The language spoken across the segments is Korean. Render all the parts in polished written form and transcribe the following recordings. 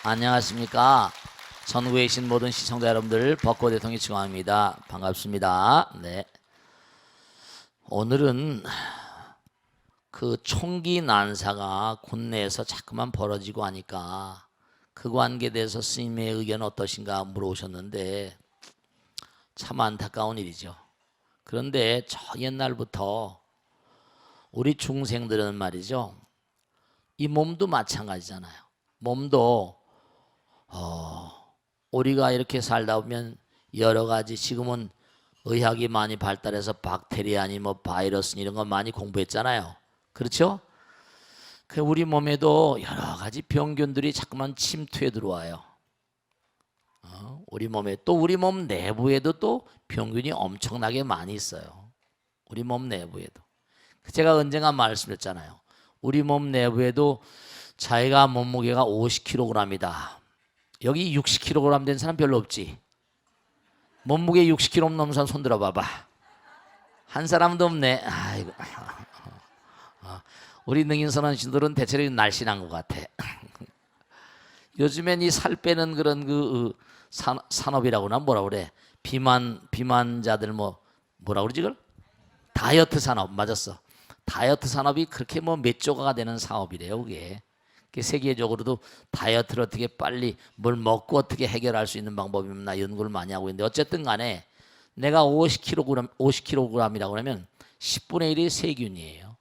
안녕하십니까. 전국에 계신 모든 시청자 여러분들 벚꽃 대통령 지광입니다. 반갑습니다. 네. 오늘은 그 총기 난사가 국내에서 자꾸만 벌어지고 하니까 그 관계에 대해서 스님의 의견 어떠신가 물어오셨는데 참 안타까운 일이죠. 그런데 저 옛날부터 우리 중생들은 말이죠. 이 몸도 마찬가지잖아요. 몸도 우리가 이렇게 살다 보면 여러 가지 지금은 의학이 많이 발달해서 박테리아니 뭐 바이러스 이런 거 많이 공부했잖아요. 그렇죠? 그 우리 몸에도 여러 가지 병균들이 자꾸만 침투해 들어와요. 우리 몸에 또 우리 몸 내부에도 또 병균이 엄청나게 많이 있어요. 우리 몸 내부에도. 제가 언젠가 말씀드렸잖아요. 우리 몸 내부에도 자기가 몸무게가 50kg이다. 여기 60kg 된 사람 별로 없지. 몸무게 60kg 넘는 사람 손 들어봐봐. 한 사람도 없네. 아이고. 우리 능인선언 신들은 대체로 날씬한 것 같아. 요즘엔 이 살 빼는 그런 그 산업이라고나 뭐라 그래. 비만자들 뭐라 그러지 그걸? 다이어트 산업 맞았어. 다이어트 산업이 그렇게 뭐 몇 조가가 되는 사업이래요, 그게. 세계적으로도 다이어트를 어떻게 빨리 뭘 먹고 어떻게 해결할 수 있는 방법이 있나 연구를 많이 하고 있는데 어쨌든 간에 내가 50kg이라고 하면 10분의 1이 세균이에요.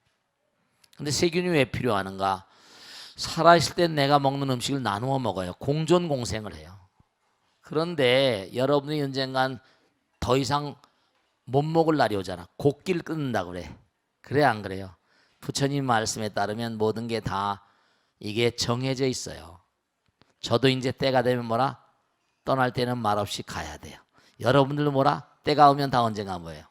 근데 세균이 왜 필요하는가? 살아있을 때 내가 먹는 음식을 나누어 먹어요. 공존공생을 해요. 그런데 여러분이 언젠간 더 이상 못 먹을 날이 오잖아. 곡기를 끊는다고 그래. 그래 안 그래요? 부처님 말씀에 따르면 모든 게 다 이게 정해져 있어요. 저도 이제 때가 되면 뭐라? 떠날 때는 말없이 가야 돼요. 여러분들도 뭐라? 때가 오면 다 언젠가 뭐예요?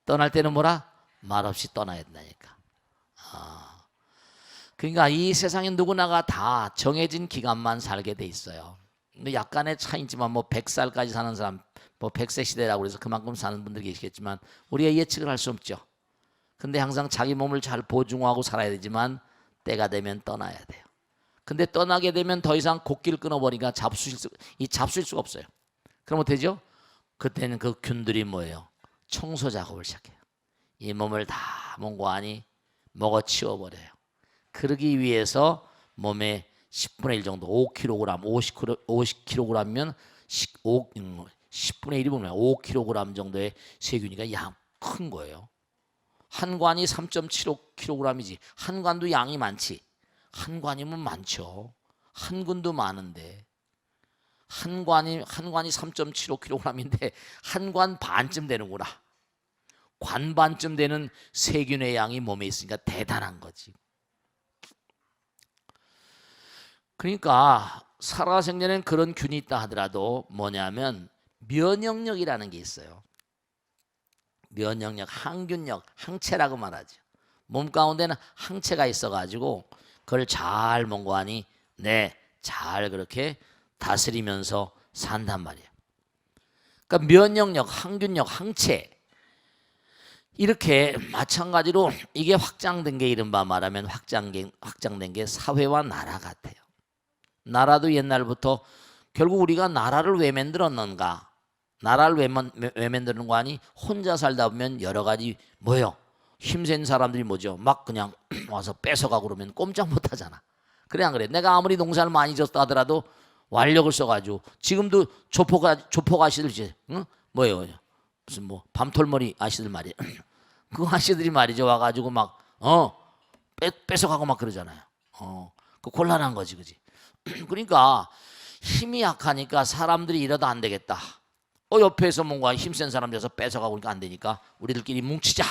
떠날 때는 뭐라? 말없이 떠나야 된다니까. 그러니까 이 세상에 누구나가 다 정해진 기간만 살게 돼 있어요. 근데 약간의 차이지만 뭐 100살까지 사는 사람, 뭐 100세 시대라고 해서 그만큼 사는 분들이 계시겠지만 우리가 예측을 할 수 없죠. 근데 항상 자기 몸을 잘 보증하고 살아야 되지만 때가 되면 떠나야 돼요. 근데 떠나게 되면 더 이상 곡기를 끊어버리니까 잡수실 수가 없어요. 그럼 어떻게 되죠? 그때는 그 균들이 뭐예요? 청소 작업을 시작해요. 이 몸을 다 몸과 안이 먹어치워버려요. 그러기 위해서 몸에 10분의 1 정도 5kg, 50kg면 10분의 1이 보면 5kg 정도의 세균이가 양 큰 거예요. 한 관이 3.75kg이지. 한 관도 양이 많지. 한 관이면 많죠. 한 군도 많은데 한 관이 3.75kg인데 한 관 반쯤 되는구나. 관 반쯤 되는 세균의 양이 몸에 있으니까 대단한 거지. 그러니까 살아생전엔 그런 균이 있다 하더라도 뭐냐면 면역력이라는 게 있어요. 면역력, 항균력, 항체라고 말하죠. 몸 가운데는 항체가 있어가지고 그걸 잘 몸관이 잘 그렇게 다스리면서 산단 말이에요. 그러니까 면역력, 항균력, 항체 이렇게 마찬가지로 이게 확장된 게 이른바 말하면 확장된 게 사회와 나라 같아요. 나라도 옛날부터 결국 우리가 나라를 왜 만들었는가? 나라를 왜 만드는 거 아니? 혼자 살다 보면 여러 가지 뭐요? 힘센 사람들이 뭐죠? 막 그냥 와서 뺏어가고 그러면 꼼짝 못 하잖아. 그래 안 그래? 내가 아무리 농사를 많이 졌다 하더라도 완력을 써가지고 지금도 조폭 아시들지? 응? 뭐예요? 무슨 뭐 밤톨머리 아시들 말이에요. 그 아시들이 말이죠 와가지고 막 뺏어가고 막 그러잖아요. 그 곤란한 거지, 그지? 그러니까 힘이 약하니까 사람들이 이러다 안 되겠다. 옆에서 뭔가 힘센 사람 돼서 뺏어가고 그러니까 안 되니까 우리들끼리 뭉치자.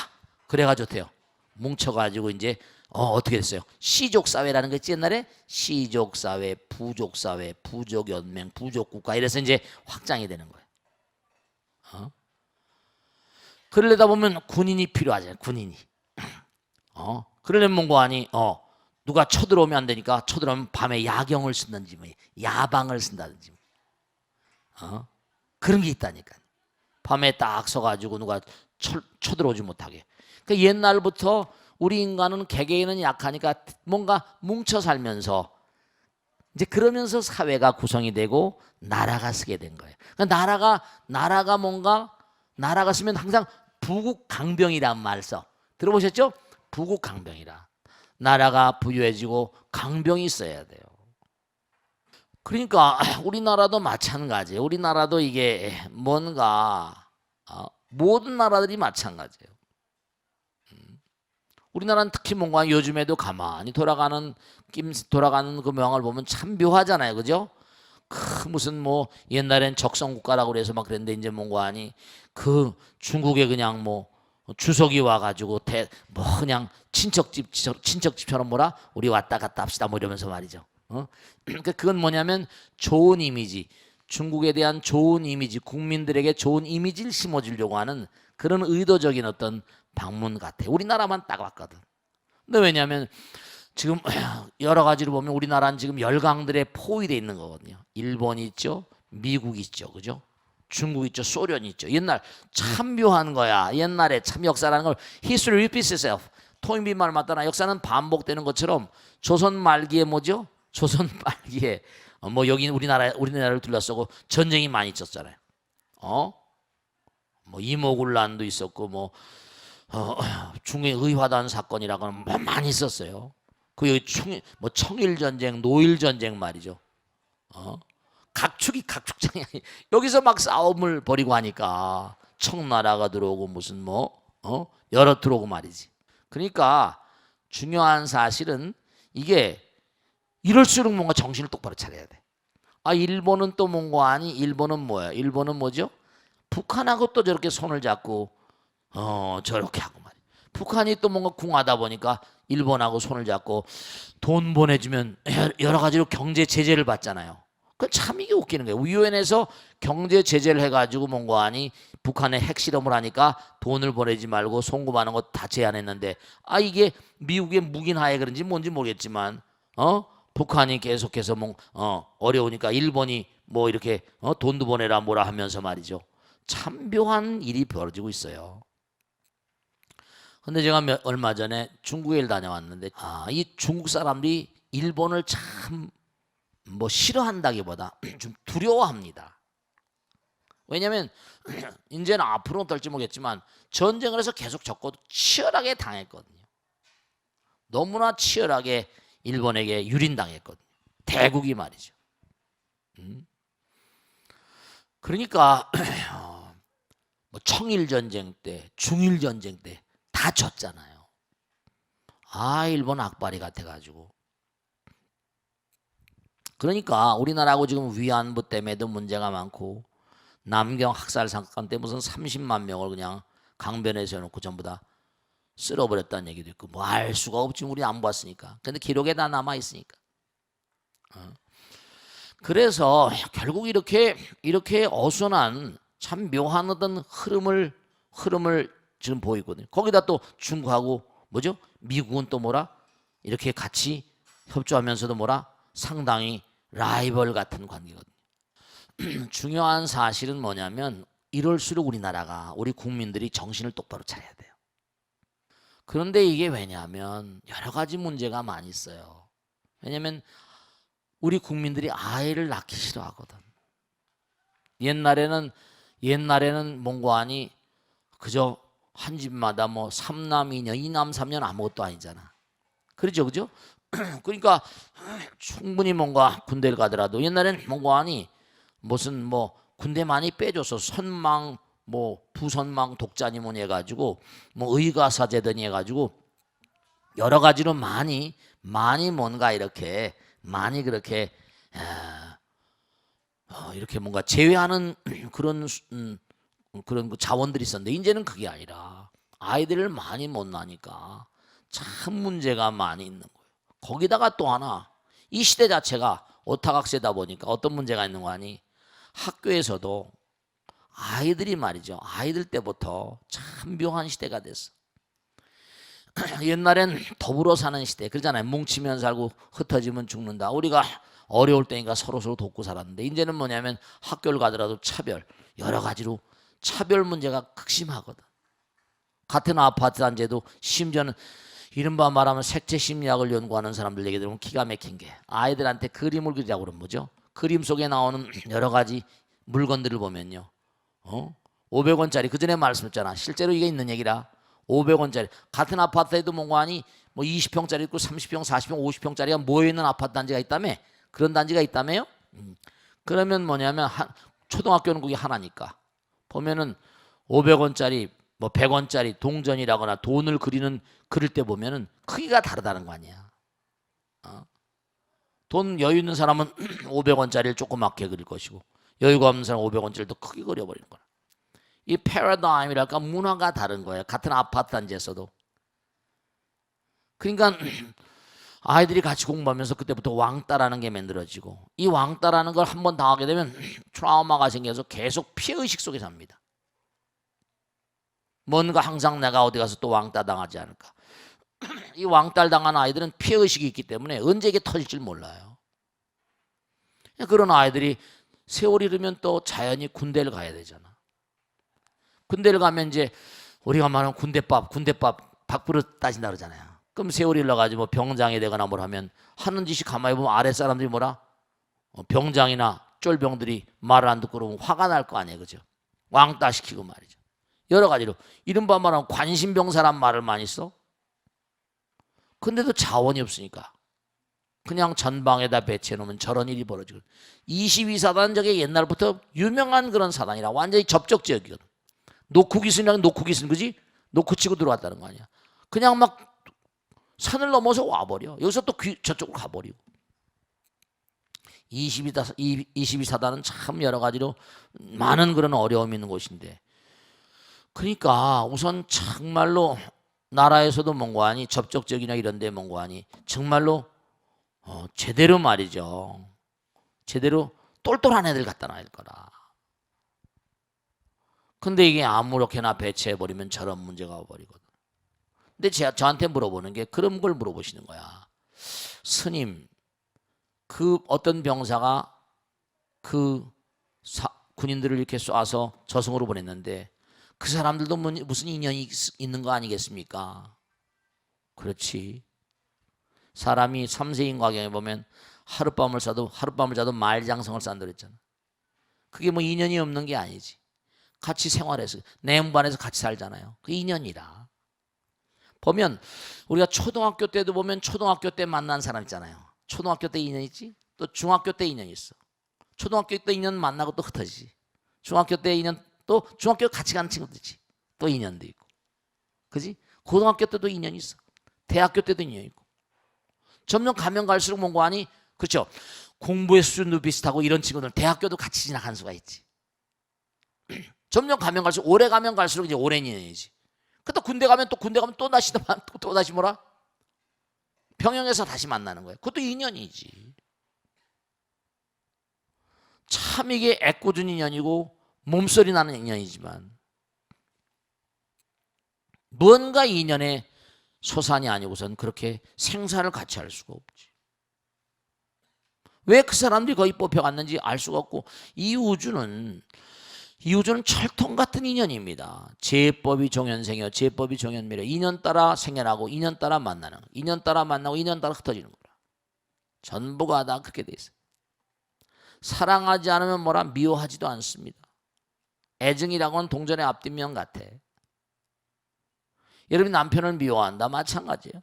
그래가지고 어때요? 뭉쳐가지고 이제 어떻게 됐어요? 시족사회라는 거 있지 옛날에? 시족사회, 부족사회, 부족연맹, 부족국가 이래서 이제 확장이 되는 거예요. 그러려다 보면 군인이 필요하잖아요. 군인이. 그러려면 뭔가 아니 누가 쳐들어오면 안 되니까 쳐들어오면 밤에 야경을 쓴다든지 뭐 야방을 쓴다든지 그런 게 있다니까. 밤에 딱 서가지고 누가 쳐들어오지 못하게. 그러니까 옛날부터 우리 인간은 개개인은 약하니까 뭔가 뭉쳐 살면서 이제 그러면서 사회가 구성이 되고 나라가 쓰게 된 거예요. 그러니까 나라가 뭔가 나라가 쓰면 항상 부국강병이란 말 써. 들어보셨죠? 부국강병이라. 나라가 부유해지고 강병이 있어야 돼요. 그러니까 우리나라도 마찬가지예요. 우리나라도 이게 뭔가 모든 나라들이 마찬가지예요. 우리나라는 특히 뭔가 요즘에도 가만히 돌아가는 그 명을 보면 참 묘하잖아요, 그죠? 무슨 뭐 옛날엔 적성국가라고 그래서 막 그랬는데 이제 뭔가 아니 그 중국에 그냥 뭐 주석이 와가지고 뭐 그냥 친척집처럼 뭐라 우리 왔다 갔다 합시다 뭐 이러면서 말이죠. 그러니까 그건 뭐냐면 좋은 이미지, 중국에 대한 좋은 이미지, 국민들에게 좋은 이미지를 심어주려고 하는 그런 의도적인 어떤 방문 같아. 우리나라만 딱 왔거든. 근데 왜냐하면 지금 여러 가지로 보면 우리나라는 지금 열강들의 포위되어 있는 거거든요. 일본 있죠, 미국 있죠, 그죠? 중국 있죠, 소련 있죠. 옛날 참 묘한 거야. 옛날에 참 역사라는 걸 history repeats itself. 토인비 말 맞다나 역사는 반복되는 것처럼 조선 말기에 뭐죠? 조선 말기에 뭐 여기 우리나라를 둘러싸고 전쟁이 많이 있었잖아요. 뭐 이모군란도 있었고 뭐 중국의 의화단 사건이라고는 뭐 많이 있었어요. 그 여기 뭐 청일 전쟁, 노일 전쟁 말이죠. 각축장이 여기서 막 싸움을 벌이고 하니까 청나라가 들어오고 무슨 뭐 여러 들어오고 말이지. 그러니까 중요한 사실은 이게 이럴수록 뭔가 정신을 똑바로 차려야 돼. 일본은 또 뭔가 아니 일본은 뭐야? 일본은 뭐죠? 북한하고 또 저렇게 손을 잡고 저렇게 하고 말이야. 북한이 또 뭔가 궁하다 보니까 일본하고 손을 잡고 돈 보내주면 여러 가지로 경제 제재를 받잖아요. 그 참 이게 웃기는 거예요. 유엔에서 경제 제재를 해가지고 뭔가 아니 북한에 핵실험을 하니까 돈을 보내지 말고 송금하는 거 다 제한했는데 이게 미국의 묵인하에 그런지 뭔지 모르겠지만 북한이 계속해서 어려우니까 일본이 뭐 이렇게 돈도 보내라 뭐라 하면서 말이죠. 참 묘한 일이 벌어지고 있어요. 근데 제가 얼마 전에 중국에 다녀왔는데 이 중국 사람들이 일본을 참 뭐 싫어한다기보다 좀 두려워합니다. 왜냐하면 이제는 앞으로 어떨지 모르겠지만 전쟁을 해서 계속 졌고도 치열하게 당했거든요. 너무나 치열하게 일본에게 유린당했거든요. 대국이 말이죠. 그러니까 뭐 청일전쟁 때, 중일전쟁 때 다 졌잖아요. 일본 악바리 같아가지고. 그러니까 우리나라하고 지금 위안부 때문에도 문제가 많고 남경 학살 사건 때 무슨 30만 명을 그냥 강변에서 해놓고 전부 다 쓸어버렸다는 얘기도 있고 뭐 알 수가 없지. 우리 안 봤으니까. 근데 기록에 다 남아 있으니까. 그래서 결국 이렇게 어수선한 참 묘한 어떤 흐름을 지금 보이거든요. 거기다 또 중국하고 뭐죠? 미국은 또 뭐라 이렇게 같이 협조하면서도 뭐라 상당히 라이벌 같은 관계거든요. 중요한 사실은 뭐냐면 이럴수록 우리 국민들이 정신을 똑바로 차려야 돼요. 그런데 이게 왜냐하면 여러 가지 문제가 많이 있어요. 왜냐하면 우리 국민들이 아이를 낳기 싫어하거든. 옛날에는 뭔가 아니 그저 한 집마다 뭐 3남 2녀 2남 3녀는 아무것도 아니잖아. 그렇죠, 그죠? 그러니까 충분히 뭔가 군대를 가더라도 옛날엔 뭔가 아니 무슨 뭐 군대 많이 빼줘서 선망 뭐 부선망 독자니문 해가지고 뭐 의가사제더니 해가지고 여러 가지로 많이 뭔가 이렇게 많이 그렇게 이렇게 뭔가 제외하는 그런 자원들이 있었는데 이제는 그게 아니라 아이들을 많이 못 낳으니까 참 문제가 많이 있는 거예요. 거기다가 또 하나 이 시대 자체가 오타각세다 보니까 어떤 문제가 있는 거 아니? 학교에서도 아이들이 말이죠. 아이들 때부터 참 묘한 시대가 됐어. 옛날엔 더불어 사는 시대 그러잖아요. 뭉치면 살고 흩어지면 죽는다. 우리가 어려울 때니까 서로 돕고 살았는데 이제는 뭐냐면 학교를 가더라도 여러 가지로 차별 문제가 극심하거든. 같은 아파트 단지에도 심지어는 이른바 말하면 색채 심리학을 연구하는 사람들 얘기 들으면 기가 막힌 게, 아이들한테 그림을 그리자고 그러면 뭐죠? 그림 속에 나오는 여러 가지 물건들을 보면요, 500원짜리, 그 전에 말씀했잖아, 실제로 이게 있는 얘기라. 500원짜리 같은 아파트에도 뭔가하니 뭐 20평짜리 있고 30평, 40평, 50평짜리가 모여있는 아파트 단지가 있다며. 그런 단지가 있다며요. 그러면 뭐냐면 초등학교는 그게 하나니까 보면은 500원짜리 뭐 100원짜리 동전이라거나 돈을 그릴 때 보면은 크기가 다르다는 거 아니야. 돈 여유 있는 사람은 500원짜리를 조그맣게 그릴 것이고, 여유가 없는 사람은 500원짜리를 더 크게 그려버리는 거야. 이 패러다임이랄까, 문화가 다른 거예요. 같은 아파트 단지에서도. 그러니까 아이들이 같이 공부하면서 그때부터 왕따라는 게 만들어지고, 이 왕따라는 걸 한번 당하게 되면 트라우마가 생겨서 계속 피해의식 속에 삽니다. 뭔가 항상 내가 어디 가서 또 왕따 당하지 않을까. 이 왕따를 당한 아이들은 피해의식이 있기 때문에 언제 이게 터질지 몰라요. 그런 아이들이 세월이 흐르면 또 자연히 군대를 가야 되잖아. 군대를 가면 이제 우리가 말하는 군대밥 밥그릇 따진다 그러잖아요. 그럼 세월이 흘러가지고 뭐 병장이 되거나 뭘 하면 하는 짓이 가만히 보면 아랫 사람들이 뭐라, 병장이나 쫄병들이 말을 안 듣고 그러면 화가 날 거 아니에요, 그죠? 왕따 시키고 말이죠. 여러 가지로 이른바 말하면 관심병사란 말을 많이 써. 근데도 자원이 없으니까 그냥 전방에다 배치해 놓으면 저런 일이 벌어지고, 22사단 저게 옛날부터 유명한 그런 사단이라 완전히 접적 지역이거든. 노쿠기순이랑 노쿠기순, 그지? 노쿠 치고 들어왔다는 거 아니야. 그냥 막 산을 넘어서 와버려. 여기서 또 저쪽으로 가버리고. 22사단은 참 여러 가지로 많은 그런 어려움이 있는 곳인데, 그러니까 우선 정말로 나라에서도 뭔가 하니, 접촉적이나 이런 데 뭔가 하니 정말로 제대로 말이죠, 제대로 똘똘한 애들 갖다 놔야 할 거라. 근데 이게 아무렇게나 배치해버리면 저런 문제가 와버리거든. 근데 저한테 물어보는 게 그런 걸 물어보시는 거야. 스님, 그 어떤 병사가 그 군인들을 이렇게 쏴서 저승으로 보냈는데 그 사람들도 무슨 인연이 있는 거 아니겠습니까? 그렇지. 사람이 삼세인과경에 보면 하룻밤을 자도 말장성을 쌓는다 그랬잖아. 그게 뭐 인연이 없는 게 아니지. 같이 생활해서 내 음반에서 같이 살잖아요. 그 인연이라. 보면 우리가 초등학교 때도 보면 초등학교 때 만난 사람 있잖아요. 초등학교 때 인연 있지. 또 중학교 때 인연 있어. 초등학교 때 인연 만나고 또 흩어지지. 중학교 때 인연, 또 중학교 같이 가는 친구도 있지. 또 인연도 있고. 그지? 고등학교 때도 인연이 있어. 대학교 때도 인연이 있고. 점점 가면 갈수록 뭔가 하니, 그렇죠? 공부의 수준도 비슷하고 이런 친구들 대학교도 같이 지나간 수가 있지. 점점 가면 갈수록, 오래 가면 갈수록 이제 오랜 인연이지. 그또 군대 가면 또 다시 뭐라? 병영에서 다시 만나는 거야. 그것도 인연이지. 참 이게 애꿎은 인연이고 몸소리 나는 인연이지만 뭔가 인연의 소산이 아니고선 그렇게 생사를 같이 할 수가 없지. 왜 그 사람들이 거기 뽑혀갔는지 알 수가 없고, 이 우주는 철통 같은 인연입니다. 제법이 종연생이요 제법이 종연미래. 인연 따라 생겨나고 인연 따라 만나는, 인연 따라 만나고 인연 따라 흩어지는 거라. 전부가 다 그렇게 돼 있어요. 사랑하지 않으면 뭐라, 미워하지도 않습니다. 애증이라고는 동전의 앞뒷면 같아. 여러분이 남편을 미워한다, 마찬가지예요.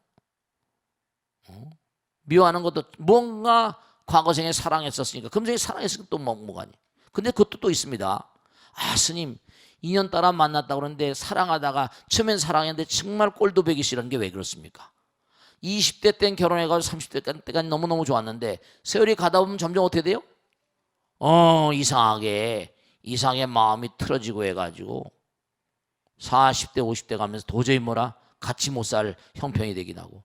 미워하는 것도 뭔가 과거생에 사랑했었으니까 금생에 사랑했으니까 또 뭐가니. 근데 그것도 또 있습니다. 아, 스님, 인연 따라 만났다 그러는데 사랑하다가 처음엔 사랑했는데 정말 꼴도 보기 싫은 게 왜 그렇습니까? 20대 땐 결혼해가지고 30대 때까지 너무너무 좋았는데 세월이 가다 보면 점점 어떻게 돼요? 이상하게 마음이 틀어지고 해가지고 40대 50대 가면서 도저히 뭐라 같이 못 살 형편이 되기도 하고,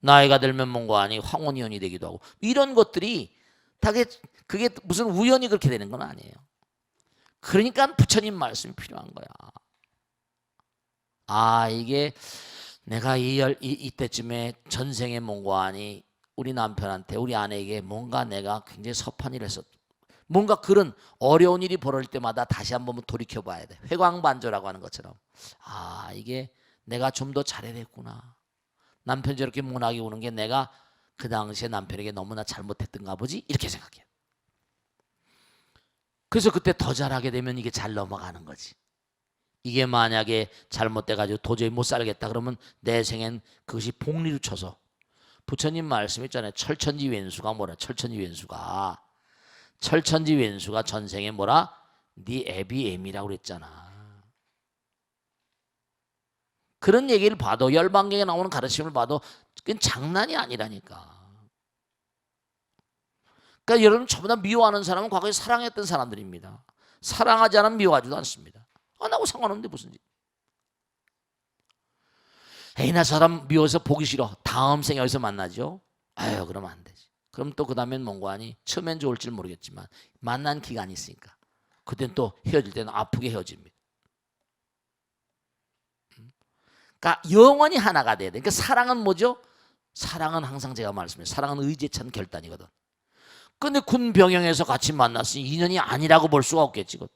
나이가 들면 뭔가 아니 황혼이혼이 되기도 하고, 이런 것들이 다 그게 무슨 우연히 그렇게 되는 건 아니에요. 그러니까 부처님 말씀이 필요한 거야. 아, 이게 내가 이때쯤에 전생에 뭔가 아니 우리 남편한테, 우리 아내에게 뭔가 내가 굉장히 섭한 일을 했었, 뭔가 그런 어려운 일이 벌어질 때마다 다시 한번 돌이켜 봐야 돼. 회광반조라고 하는 것처럼, 아, 이게 내가 좀 더 잘해야 됐구나, 남편이 저렇게 못나게 우는 게 내가 그 당시에 남편에게 너무나 잘못했던가 보지 이렇게 생각해요. 그래서 그때 더 잘하게 되면 이게 잘 넘어가는 거지. 이게 만약에 잘못돼가지고 도저히 못 살겠다 그러면 내 생엔 그것이 복리로 쳐서 부처님 말씀 있잖아요. 철천지왼수가 뭐라? 철천지왼수가 전생에 뭐라? 네 애비 애미라고 그랬잖아. 그런 얘기를 봐도 열반경에 나오는 가르침을 봐도 그건 장난이 아니라니까. 그러니까 여러분 저보다 미워하는 사람은 과거에 사랑했던 사람들입니다. 사랑하지 않으면 미워하지도 않습니다. 나하고 상관없는데 무슨 일. 에이 나 사람 미워서 보기 싫어. 다음 생에 어디서 만나죠? 아유 그러면 안 되지. 그럼 또 그 다음엔 뭔가 하니 처음엔 좋을지 모르겠지만 만난 기간이 있으니까 그땐 또 헤어질 때는 아프게 헤어집니다. 그러니까 영원히 하나가 돼야 돼. 그러니까 사랑은 뭐죠? 사랑은 항상 제가 말씀해요. 사랑은 의지에 찬 결단이거든. 근데 군 병영에서 같이 만났으니 인연이 아니라고 볼 수가 없겠지. 그것도.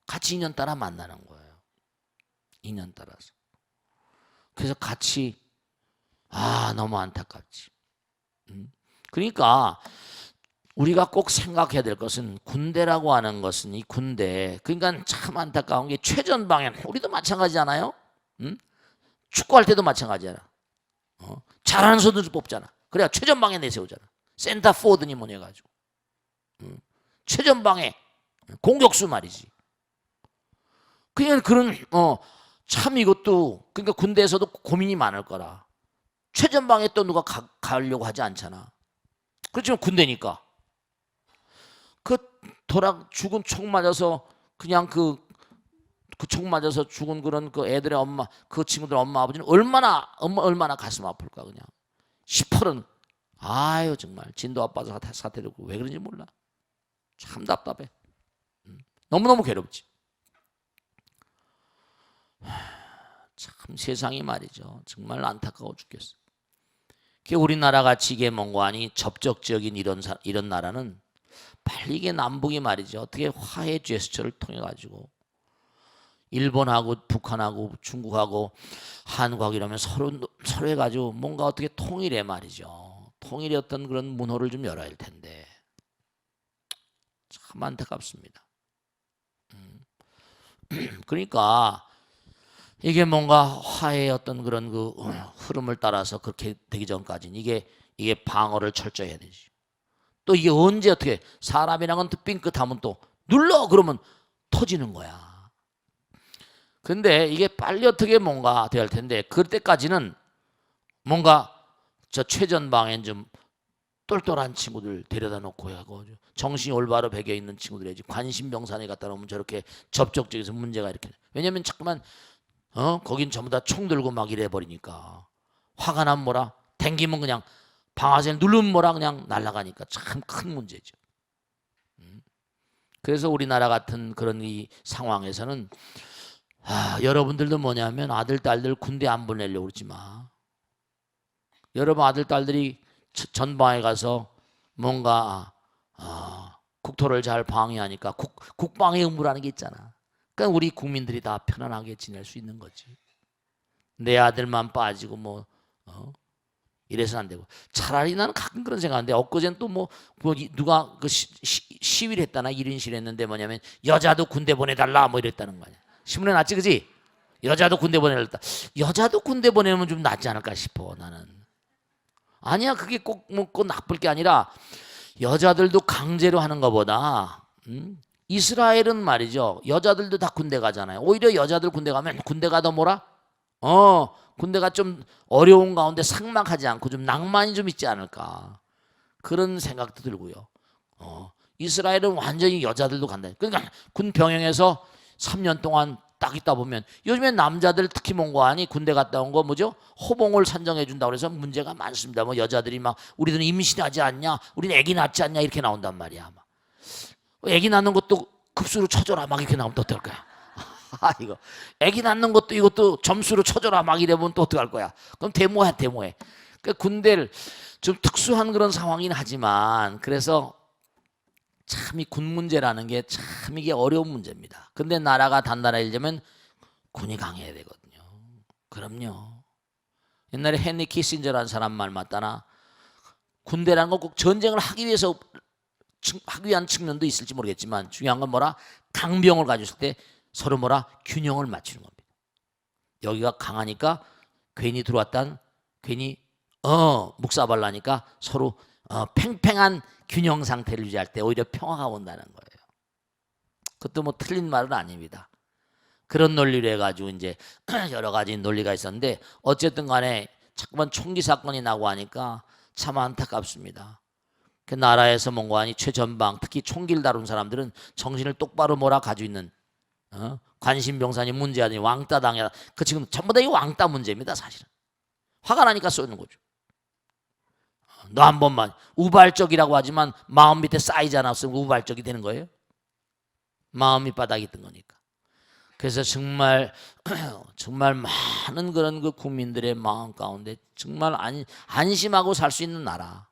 같이 인연 따라 만나는 거예요. 인연 따라서. 그래서 같이 너무 안타깝지. 그러니까 우리가 꼭 생각해야 될 것은 군대라고 하는 것은 이 군대 그러니까 참 안타까운 게 최전방에 우리도 마찬가지잖아요. 축구할 때도 마찬가지잖아. 잘하는 선수들 뽑잖아. 그래야 최전방에 내세우잖아. 센터 포워드니 뭐니 해가지고 최전방에 공격수 말이지. 그냥 그런 참 이것도 그러니까 군대에서도 고민이 많을 거라. 최전방에 또 누가 가려고 하지 않잖아. 그렇지만 군대니까 그 죽은 총 맞아서 그냥 그 총 맞아서 죽은 그런 그 애들의 엄마 그 친구들 엄마 아버지는 얼마나 가슴 아플까 그냥 시퍼런 아유 정말 진도 아빠서 사태되고 왜 그런지 몰라. 참 답답해. 너무너무 괴롭지. 참 세상이 말이죠. 정말 안타까워 죽겠어. 우리나라 같이 이게 뭔가 하니 접촉적인 이런 나라는 빨리 이게 남북이 말이죠. 어떻게 화해 제스처를 통해 가지고 일본하고 북한하고 중국하고 한국하고 이러면 서로 해가지고 뭔가 어떻게 통일해 말이죠. 통일의 어떤 그런 문호를 좀 열어야 할 텐데 참 안타깝습니다. 그러니까 이게 뭔가 화해의 어떤 그런 그 흐름을 따라서 그렇게 되기 전까지는 이게 방어를 철저히 해야 되지. 또 이게 언제 어떻게 사람이랑은 또 삥끗하면 또 눌러 그러면 터지는 거야. 근데 이게 빨리 어떻게 뭔가 돼야 할 텐데 그럴 때까지는 뭔가 저 최전방엔 좀 똘똘한 친구들 데려다 놓고 하고 정신이 올바로 배겨 있는 친구들이지 관심병산에 갖다 놓으면 저렇게 접촉적에서 문제가 이렇게 왜냐면 자꾸만 거긴 전부 다 총 들고 막 이래 버리니까 화가 나면 뭐라 댕기면 그냥 방아쇠 누르면 뭐라 그냥 날아가니까 참 큰 문제죠. 그래서 우리나라 같은 그런 이 상황에서는 여러분들도 뭐냐면 아들 딸들 군대 안 보내려고 그러지 마. 여러분 아들 딸들이 전방에 가서 뭔가 국토를 잘 방해하니까 국방의 의무라는 게 있잖아. 그러니까 우리 국민들이 다 편안하게 지낼 수 있는 거지. 내 아들만 빠지고 뭐 이래서는 안 되고 차라리 나는 가끔 그런 생각하는데 엊그제는 또 뭐 누가 그 시위를 했다나 1인 시위를 했는데 뭐냐면 여자도 군대 보내달라 뭐 이랬다는 거 아니야. 신문에 났지 그지? 여자도 군대 보내달라. 여자도 군대 보내면 좀 낫지 않을까 싶어 나는. 아니야 그게 꼭 나쁠 게 아니라 여자들도 강제로 하는 것보다 이스라엘은 말이죠. 여자들도 다 군대 가잖아요. 오히려 여자들 군대 가면 군대가 더 뭐라? 군대가 좀 어려운 가운데 삭막하지 않고 좀 낭만이 좀 있지 않을까. 그런 생각도 들고요. 이스라엘은 완전히 여자들도 간다. 그러니까 군 병영에서 3년 동안 딱 있다 보면 요즘에 남자들 특히 뭔가 하니 군대 갔다 온 거 뭐죠? 호봉을 산정해 준다고 해서 문제가 많습니다. 뭐 여자들이 막 우리들은 임신하지 않냐? 우리는 아기 낳지 않냐? 이렇게 나온단 말이야. 막. 아기 낳는 것도 급수로 쳐줘라 막 이렇게 나오면 또 어떨 거야? 이거 아기 낳는 것도 이것도 점수로 쳐줘라 막 이러면 또 어떡할 거야? 그럼 데모해. 그러니까 군대를 좀 특수한 그런 상황이긴 하지만 그래서 참 이 군 문제라는 게 참 이게 어려운 문제입니다. 근데 나라가 단단해지려면 군이 강해야 되거든요. 그럼요. 옛날에 헨리 키신저라는 사람 말 맞다나 군대라는 건 꼭 전쟁을 하기 위해서 하기 위한 측면도 있을지 모르겠지만 중요한 건 뭐라? 강병을 가졌을 때 서로 뭐라? 균형을 맞추는 겁니다. 여기가 강하니까 괜히 들어왔단 괜히 묵사발라니까 서로 팽팽한 균형 상태를 유지할 때 오히려 평화가 온다는 거예요. 그것도 뭐 틀린 말은 아닙니다. 그런 논리로 해가지고 이제 여러 가지 논리가 있었는데 어쨌든 간에 자꾸만 총기 사건이 나고 하니까 참 안타깝습니다. 그 나라에서 뭔가하니 최전방 특히 총기를 다룬 사람들은 정신을 똑바로 몰아 가지고 있는 관심병사니 문제아니 왕따 당해라. 그 지금 전부 다 이 왕따 문제입니다. 사실은 화가 나니까 쏘는 거죠. 너 한 번만 우발적이라고 하지만 마음 밑에 쌓이지 않았으면 우발적이 되는 거예요. 마음 밑바닥이 있던 거니까. 그래서 정말 정말 많은 그런 그 국민들의 마음 가운데 정말 안심하고 살 수 있는 나라,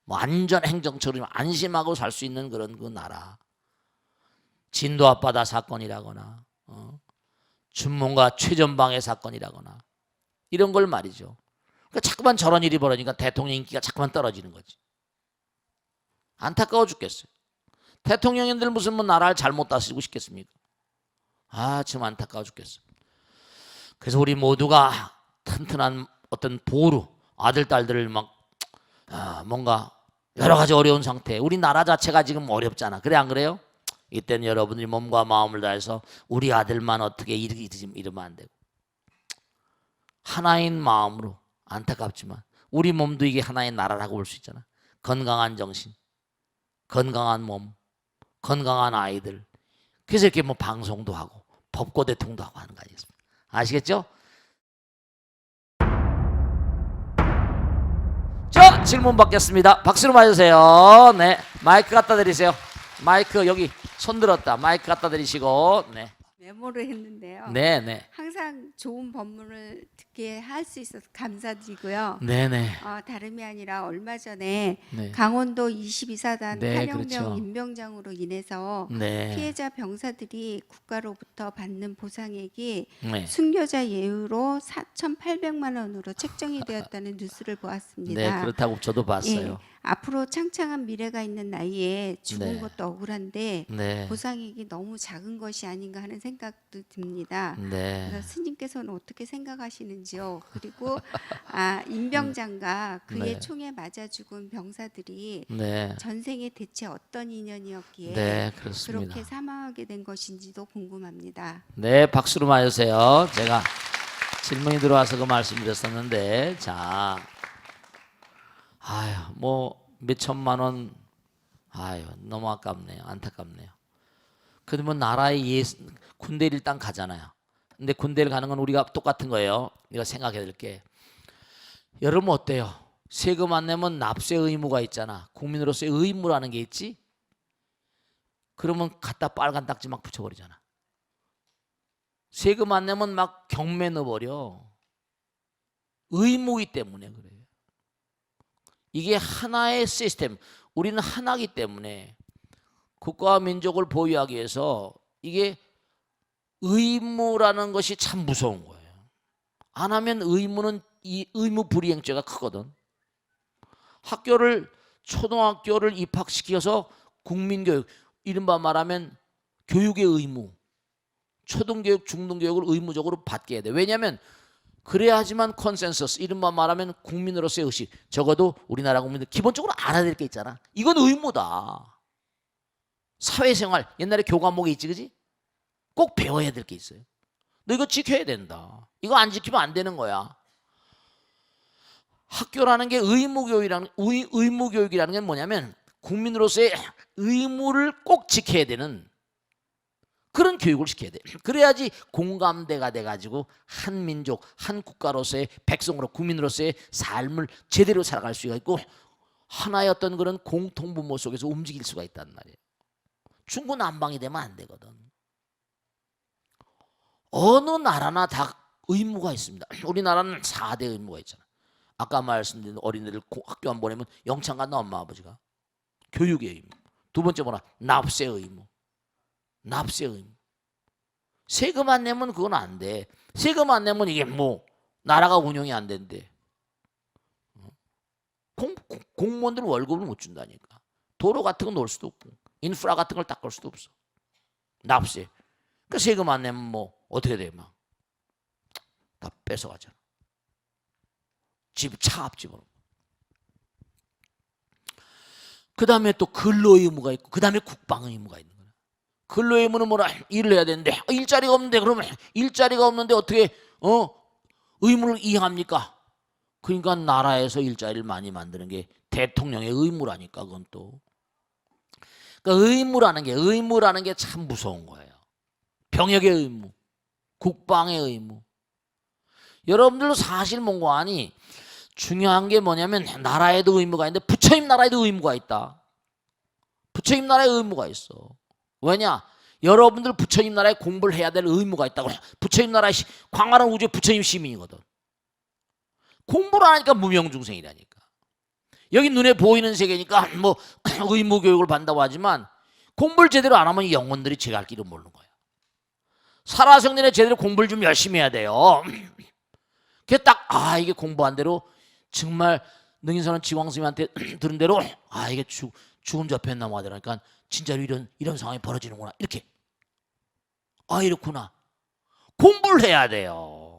뭐 안전 행정처럼 안심하고 살 수 있는 그런 그 나라. 진도 앞바다 사건이라거나 춘몽과 최전방의 사건이라거나 이런 걸 말이죠. 그러니까 자꾸만 저런 일이 벌어지니까 대통령 인기가 자꾸만 떨어지는 거지. 안타까워 죽겠어요. 대통령님들 무슨 뭐 나라를 잘못 다스리고 싶겠습니까? 참 안타까워 죽겠어. 그래서 우리 모두가 튼튼한 어떤 보루 아들 딸들을 막 뭔가 여러 가지 어려운 상태. 우리 나라 자체가 지금 어렵잖아. 그래 안 그래요? 이때는 여러분들이 몸과 마음을 다해서 우리 아들만 어떻게 이러면 안 되고 하나인 마음으로 안타깝지만 우리 몸도 이게 하나의 나라라고 볼 수 있잖아. 건강한 정신, 건강한 몸, 건강한 아이들. 그래서 이렇게 뭐 방송도 하고 법고 대통도 하고 하는 거 아니겠습니까? 아시겠죠? 자, 질문 받겠습니다. 박수로 맞으세요. 네, 마이크 갖다 드리세요. 마이크 여기 손 들었다. 마이크 갖다 드리시고. 네. 메모를 했는데요. 네. 항상 좋은 법문을 듣게 할 수 있어서 감사드리고요. 네. 다름이 아니라 얼마 전에 네. 강원도 22사단 네, 탄영병 그렇죠. 임병장으로 인해서 네. 피해자 병사들이 국가로부터 받는 보상액이 네. 순교자 예우로 4,800만 원으로 책정이 되었다는 뉴스를 보았습니다. 네, 그렇다고 저도 봤어요. 예, 앞으로 창창한 미래가 있는 나이에 죽은 네. 것도 억울한데 네. 보상액이 너무 작은 것이 아닌가 하는 생각도 듭니다. 네. 그래서 스님께서는 어떻게 생각하시는지요? 그리고 임병장과 그의 네. 총에 맞아 죽은 병사들이 네. 전생에 대체 어떤 인연이었기에 네, 그렇습니다. 그렇게 사망하게 된 것인지도 궁금합니다. 네, 박수로 맞으세요. 제가 질문이 들어와서 그 말씀드렸었는데, 자, 뭐 몇 천만 원, 너무 아깝네요. 안타깝네요. 그러면 나라에 군대를 일단 가잖아요. 근데 군대를 가는 건 우리가 똑같은 거예요. 우리가 생각해야 될 게. 여러분 어때요? 세금 안 내면 납세 의무가 있잖아. 국민으로서의 의무라는 게 있지. 그러면 갖다 빨간 딱지 막 붙여버리잖아. 세금 안 내면 막 경매 넣어버려. 의무이기 때문에 그래요. 이게 하나의 시스템. 우리는 하나이기 때문에 국가와 민족을 보유하기 위해서 이게 의무라는 것이 참 무서운 거예요. 안 하면 의무는 이 의무 불이행죄가 크거든. 초등학교를 입학시켜서 국민교육, 이른바 말하면 교육의 의무, 초등교육, 중등교육을 의무적으로 받게 해야 돼. 왜냐하면 그래야지만 컨센서스, 이른바 말하면 국민으로서의 의식, 적어도 우리나라 국민들 기본적으로 알아야 될 게 있잖아. 이건 의무다. 사회생활, 옛날에 교과목에 있지, 그지? 꼭 배워야 될 게 있어요. 너 이거 지켜야 된다. 이거 안 지키면 안 되는 거야. 학교라는 게 의무교육이라는 게 뭐냐면 국민으로서의 의무를 꼭 지켜야 되는 그런 교육을 시켜야 돼. 그래야지 공감대가 돼가지고 한 민족, 한 국가로서의 백성으로, 국민으로서의 삶을 제대로 살아갈 수가 있고 하나의 어떤 그런 공통분모 속에서 움직일 수가 있단 말이에요. 중구난방이 되면 안 되거든. 어느 나라나 다 의무가 있습니다. 우리나라는 4대 의무가 있잖아. 아까 말씀드린 어린이들 학교 안 보내면 영창 간다, 엄마 아버지가. 교육의 의무. 두 번째 뭐라? 납세 의무. 납세 의무. 세금 안 내면 그건 안 돼. 세금 안 내면 이게 뭐 나라가 운영이 안 된대. 공무원들 월급을 못 준다니까. 도로 같은 거 놓을 수도 없고 인프라 같은 걸 닦을 수도 없어. 납세. 그 세금 안 내면 뭐 어떻게 돼? 막 다 뺏어가잖아. 집 차 앞 집어넣고. 그 다음에 또 근로 의무가 있고 그 다음에 국방 의무가 있는 거야. 근로 의무는 뭐라? 일을 해야 되는데 일자리가 없는데 그러면 일자리가 없는데 어떻게 의무를 이행합니까? 그러니까 나라에서 일자리를 많이 만드는 게 대통령의 의무라니까. 그건 또 그러니까 의무라는 게 참 무서운 거예요. 병역의 의무, 국방의 의무. 여러분들도 사실 뭔가 아니 중요한 게 뭐냐면 나라에도 의무가 있는데 부처님 나라에도 의무가 있다. 부처님 나라에 의무가 있어. 왜냐? 여러분들 부처님 나라에 공부를 해야 될 의무가 있다고. 부처님 나라 광활한 우주의 부처님 시민이거든. 공부를 안 하니까 무명중생이라니까. 여기 눈에 보이는 세계니까 뭐 의무 교육을 받는다고 하지만 공부를 제대로 안 하면 영혼들이 제갈 길을 모르는 거야. 살아생전에 제대로 공부를 좀 열심히 해야 돼요. 그게 딱 이게 공부한 대로 정말 능인선언 지광스님한테 들은 대로 이게 죽음 접했나 뭐 하더라니까 진짜로 이런 상황이 벌어지는구나. 이렇게 이렇구나. 공부를 해야 돼요.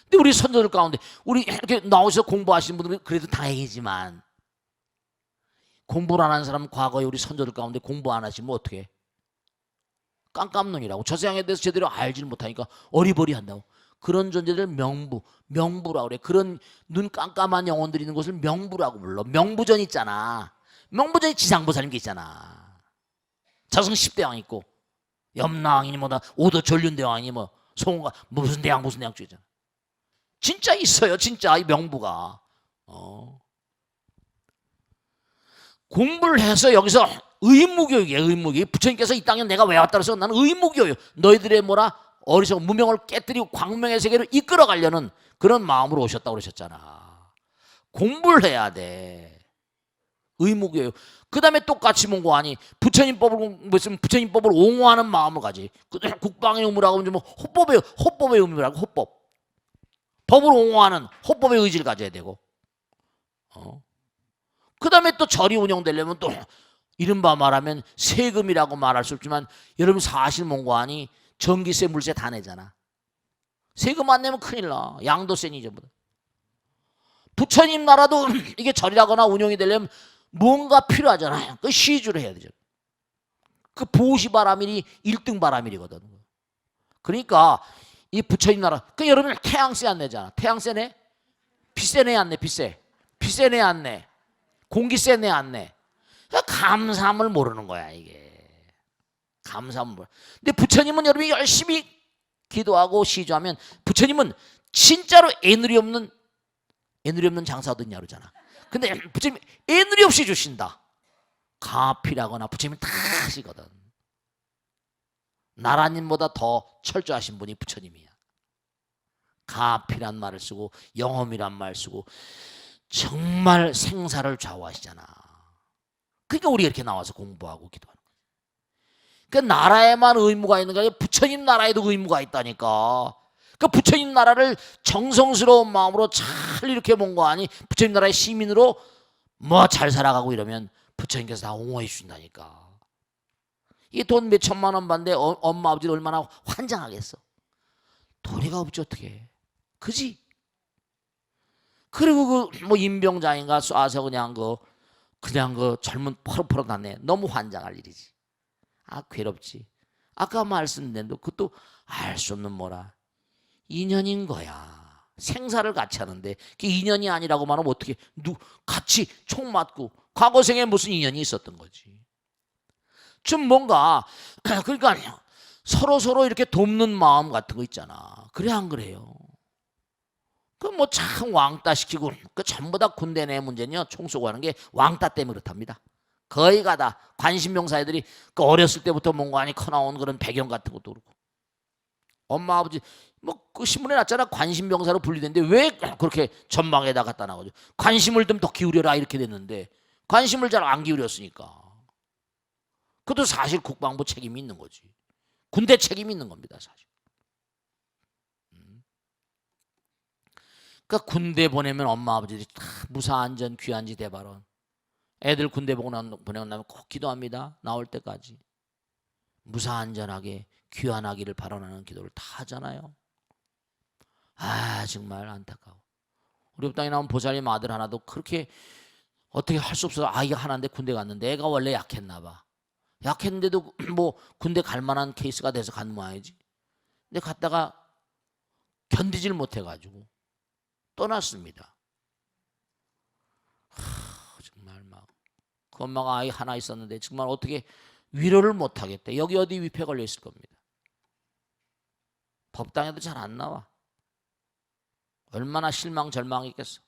근데 우리 선조들 가운데 우리 이렇게 나오셔서 공부하시는 분들은 그래도 다행이지만 공부를 안 하는 사람은 과거에 우리 선조들 가운데 공부 안 하시면 어떻게 깜깜눈이라고 저 세상에 대해서 제대로 알지를 못하니까 어리버리한다고. 그런 존재들 명부라고 그래. 그런 눈 깜깜한 영혼들이 있는 것을 명부라고 불러. 명부전 있잖아. 명부전이 지상보살님 게 있잖아. 자성 10대왕 있고 염라왕이니 뭐다 오도 전륜대왕이니 뭐 송가 무슨 대왕 쪽이잖아. 진짜 있어요. 진짜 이 명부가. 공부를 해서 여기서 의무교육이에요. 의무교육. 부처님께서 이 땅에 내가 왜 왔다 그래서 나는 의무교육. 너희들의 어리석은 무명을 깨뜨리고 광명의 세계를 이끌어가려는 그런 마음으로 오셨다고 그러셨잖아. 공부를 해야 돼. 의무교육. 그 다음에 똑같이 뭔가 아니 부처님 법을 공부했으면 부처님 법을 옹호하는 마음을 가지. 국방의 의무라고 하면 호법의 의무라고. 호법. 법을 옹호하는 호법의 의지를 가져야 되고. 그 다음에 또 절이 운영되려면 또 이른바 말하면 세금이라고 말할 수 없지만 여러분 사실 뭔가 아니 전기세, 물세 다 내잖아. 세금 안 내면 큰일 나. 양도세니 전부 다. 부처님 나라도 이게 절이라거나 운영이 되려면 뭔가 필요하잖아요. 그 시주를 해야 되죠. 그 보시바라밀이 1등 바라밀이거든. 그러니까 이 부처님 나라 그 여러분 태양세 안 내잖아. 태양세 내? 비세 내 안 내? 비세 내 안 내? 공기세 내 안 내? 그러니까 감사함을 모르는 거야 이게. 감사함을. 근데 부처님은 여러분이 열심히 기도하고 시주하면 부처님은 진짜로 애누리 없는 장사하던 야루잖아. 근데 부처님 애누리 없이 주신다. 가피라거나 부처님이 다 하시거든. 나라님보다 더 철저하신 분이 부처님이야. 가피란 말을 쓰고 영험이란 말 쓰고 정말 생사를 좌우하시잖아. 그러니까 우리 이렇게 나와서 공부하고 기도하는 거야. 그러니까 나라에만 의무가 있는 게 아니라 부처님 나라에도 의무가 있다니까. 그러니까 부처님 나라를 정성스러운 마음으로 잘 이렇게 뭔가 아니 부처님 나라의 시민으로 뭐 잘 살아가고 이러면 부처님께서 다 옹호해 주신다니까. 이 돈 몇 천만 원 받는데 엄마 아버지는 얼마나 환장하겠어. 도리가 없지 어떻게. 그지? 그리고 그 뭐 임병장인가 쏴서 그냥 그 젊은 퍼럭퍼럭 났네. 너무 환장할 일이지. 괴롭지. 아까 말씀드린 그것도 알 수 없는 뭐라 인연인 거야. 생사를 같이 하는데 그게 인연이 아니라고 말하면 어떻게 같이 총 맞고 과거 생에 무슨 인연이 있었던 거지. 좀 뭔가 그러니까 서로 이렇게 돕는 마음 같은 거 있잖아. 그래 안 그래요? 그 뭐 참 왕따 시키고 그 전부 다 군대 내 문제는요. 총 쏘고 하는 게 왕따 때문에 그렇답니다. 거의가 다 관심병사 애들이 그 어렸을 때부터 뭔가 아니 커나온 그런 배경 같은 것도 그렇고 엄마 아버지 뭐 그 신문에 났잖아. 관심병사로 분리됐는데 왜 그렇게 전망에다 갖다 놔가지고 관심을 좀 더 기울여라 이렇게 됐는데 관심을 잘 안 기울였으니까 그것도 사실 국방부 책임이 있는 거지. 군대 책임이 있는 겁니다 사실. 그러니까 군대 보내면 엄마 아버지들이 다 무사안전 귀한지 대바론. 애들 군대 보내고 나면 꼭 기도합니다. 나올 때까지. 무사안전하게 귀환하기를 바라는 기도를 다 하잖아요. 아 정말 안타까워. 우리 땅에 나온 보살님 아들 하나도 그렇게 어떻게 할 수 없어서 아이가 하나인데 군대 갔는데 애가 원래 약했나 봐. 약했는데도 뭐 군대 갈 만한 케이스가 돼서 간 모양이지. 근데 갔다가 견디질 못해가지고 떠났습니다. 정말 막 그 엄마가 아이 하나 있었는데 정말 어떻게 위로를 못하겠대. 여기 어디 위패 걸려 있을 겁니다. 법당에도 잘 안 나와. 얼마나 실망 절망했겠어.